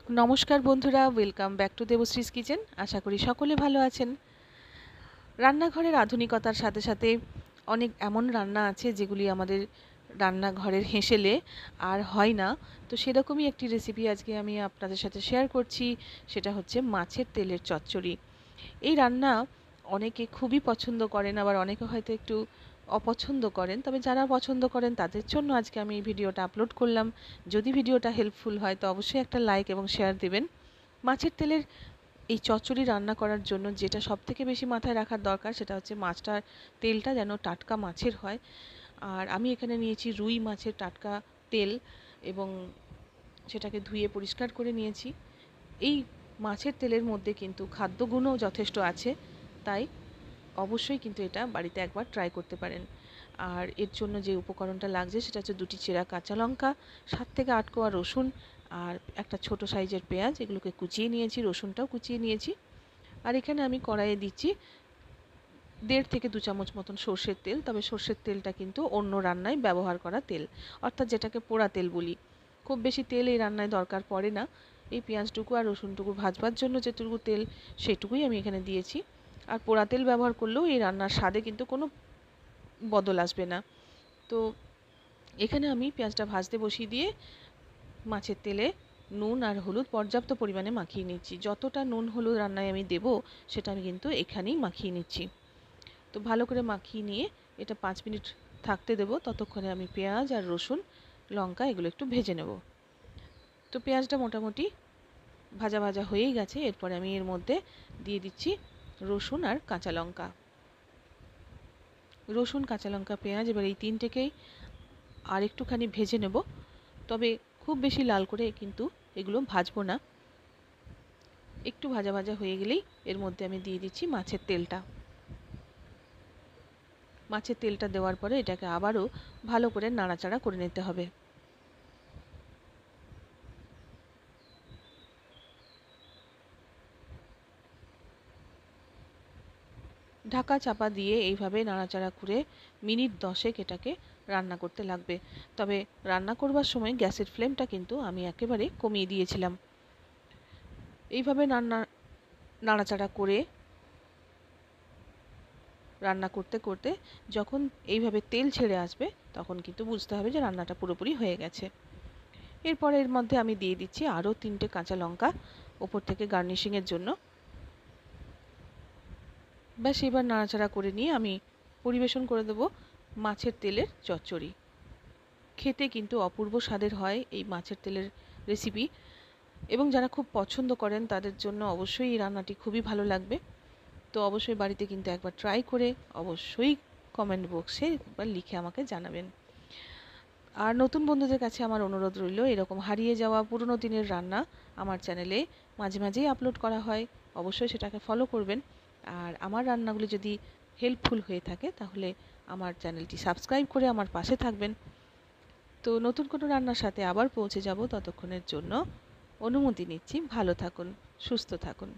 নমস্কার বন্ধুরা, welcome back to দেবশ্রীস kitchen. আশা করি সকলে ভালো আছেন। রান্নাঘরের আধুনিকতার সাথে সাথে অনেক এমন রান্না আছে যেগুলি আমাদের রান্নাঘরের হেঁসেলে আর হয় না। তো সেরকমই একটি রেসিপি আজকে আমি আপনাদের সাথে শেয়ার করছি। সেটা হচ্ছে মাছের তেলের চচ্চড়ি। এই রান্না অনেকে খুবই পছন্দ করেন, আবার অনেকে হয়তো একটু অপছন্দ করেন। তবে যারা পছন্দ করেন তাদের জন্য আজকে আমি এই ভিডিওটা আপলোড করলাম। যদি ভিডিওটা হেল্পফুল হয় তো অবশ্যই একটা লাইক এবং শেয়ার দেবেন। মাছের তেলের এই চচ্চড়ি রান্না করার জন্য যেটা সবথেকে বেশি মাথায় রাখার দরকার সেটা হচ্ছে মাছটার তেলটা যেন টাটকা মাছের হয়। আর আমি এখানে নিয়েছি রুই মাছের টাটকা তেল এবং সেটাকে ধুয়ে পরিষ্কার করে নিয়েছি। এই মাছের তেলের মধ্যে কিন্তু খাদ্যগুণও যথেষ্ট আছে, তাই অবশ্যই কিন্তু এটা বাড়িতে একবার ট্রাই করতে পারেন। আর এর জন্য যে উপকরণটা লাগছে সেটা হচ্ছে 2টি চেরা কাঁচা লঙ্কা, 7 থেকে 8 কোয়া রসুন আর একটা ছোট সাইজের পেঁয়াজ। এগুলোকে কুচিয়ে নিয়েছি, রসুনটাও কুচিয়ে নিয়েছি। আর এখানে আমি কড়াইয়ে দিচ্ছি 1.5 থেকে 2 চামচ মতন সর্ষের তেল। তবে সর্ষের তেলটা কিন্তু অন্য রান্নায় ব্যবহার করা তেল, অর্থাৎ যেটাকে পোড়া তেল বলি। খুব বেশি তেল এই রান্নায় দরকার পড়ে না। এই পেঁয়াজটুকু আর রসুনটুকু ভাজবার জন্য যেটুকু তেল সেটুকুই আমি এখানে দিয়েছি। আর পোড়া তেল ব্যবহার করলেও এই রান্নার স্বাদে কিন্তু কোনো বদল আসবে না। তো এখানে আমি পেঁয়াজটা ভাজতে বসিয়ে দিয়ে মাছের তেলে নুন আর হলুদ পর্যাপ্ত পরিমাণে মাখিয়ে নিচ্ছি। যতটা নুন হলুদ রান্নায় আমি দেবো সেটা আমি কিন্তু এখানেই মাখিয়ে নিচ্ছি। তো ভালো করে মাখিয়ে নিয়ে এটা 5 মিনিট থাকতে দেবো। ততক্ষণে আমি পেঁয়াজ আর রসুন লঙ্কা এগুলো একটু ভেজে নেব। তো পেঁয়াজটা মোটামুটি ভাজা ভাজা হয়েই গেছে। এরপরে আমি এর মধ্যে দিয়ে দিচ্ছি রসুন আর কাঁচা লঙ্কা। রসুন, কাঁচা লঙ্কা, পেঁয়াজ, এবার এই তিনটেকেই আর একটুখানি ভেজে নেব। তবে খুব বেশি লাল করে কিন্তু এগুলো ভাজবো না। একটু ভাজা ভাজা হয়ে গেলেই এর মধ্যে আমি দিয়ে দিচ্ছি মাছের তেলটা। মাছের তেলটা দেওয়ার পরে এটাকে আবারও ভালো করে নাড়াচাড়া করে নিতে হবে। ঢাকা চাপা দিয়ে এইভাবে নাড়াচাড়া করে মিনিট 10 এটাকে রান্না করতে লাগবে। তবে রান্না করবার সময় গ্যাসের ফ্লেমটা কিন্তু আমি একেবারে কমিয়ে দিয়েছিলাম। এইভাবে নাড়াচাড়া করে রান্না করতে করতে যখন এইভাবে তেল ছেড়ে আসবে তখন কিন্তু বুঝতে হবে যে রান্নাটা পুরোপুরি হয়ে গেছে। এরপরে এর মধ্যে আমি দিয়ে দিচ্ছি আরও 3টে কাঁচা লঙ্কা ওপর থেকে গার্নিশিংয়ের জন্য। ব্যাস, এবার নাড়াচাড়া করে নিয়ে আমি পরিবেশন করে দেবো মাছের তেলের চচ্চড়ি। খেতে কিন্তু অপূর্ব স্বাদের হয় এই মাছের তেলের রেসিপি, এবং যারা খুব পছন্দ করেন তাদের জন্য অবশ্যই এই রান্নাটি খুবই ভালো লাগবে। তো অবশ্যই বাড়িতে কিন্তু একবার ট্রাই করে অবশ্যই কমেন্ট বক্সে একবার লিখে আমাকে জানাবেন। আর নতুন বন্ধুদের কাছে আমার অনুরোধ রইল, এরকম হারিয়ে যাওয়া পুরনো দিনের রান্না আমার চ্যানেলে মাঝে মাঝেই আপলোড করা হয়। অবশ্যই সেটাকে ফলো করবেন। আর আমার রান্নাগুলি যদি হেল্পফুল হয়ে থাকে তাহলে আমার চ্যানেলটি সাবস্ক্রাইব করে আমার পাশে থাকবেন। তো নতুন কোনো রান্নার সাথে আবার পৌঁছে যাব। ততক্ষণের জন্য অনুমতি নিচ্ছি। ভালো থাকুন, সুস্থ থাকুন।